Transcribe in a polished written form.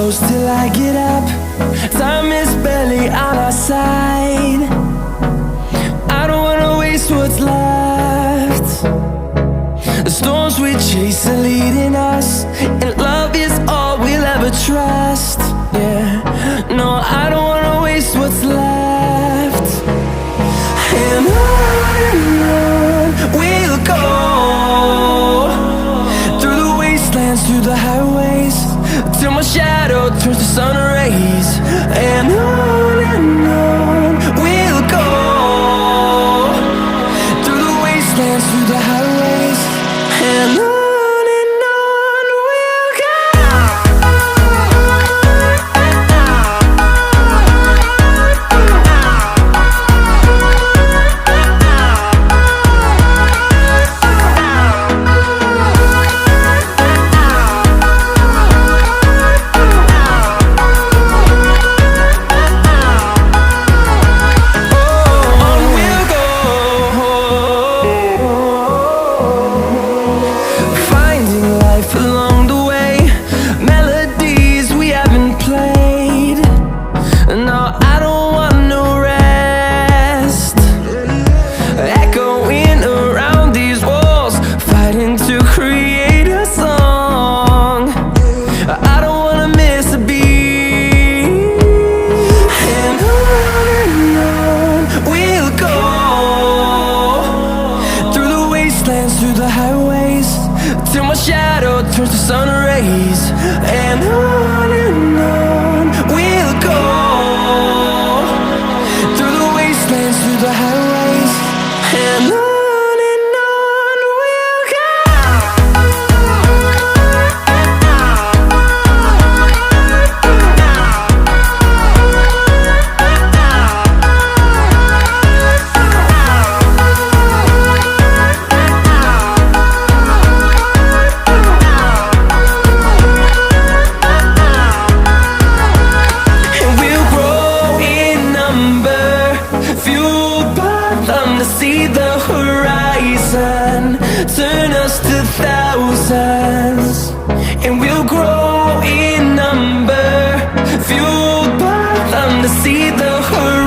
close till I get up. Time is barely on our side. I don't wanna waste what's left. The storms we chase are leading us, and love is all we'll ever trust. Yeah, no, I don't wanna waste what's left. And on we'll go, through the wastelands, through the highways, till my shadow turns to sun rays. And on we'll go, through the wastelands, through the highways, and on we'll go. Along the way, melodies we haven't played. No, I don't want no rest. Echoing around these walls, fighting to create a song. I don't wanna miss a beat. And on we'll go, through the wastelands, through the highways, till my shadow turns to sun rays. And on we'll go, through the wastelands, through the highways, and on we'll go. See the horizon, turn us to thousands, and we'll grow in number, fueled by them to see the horizon.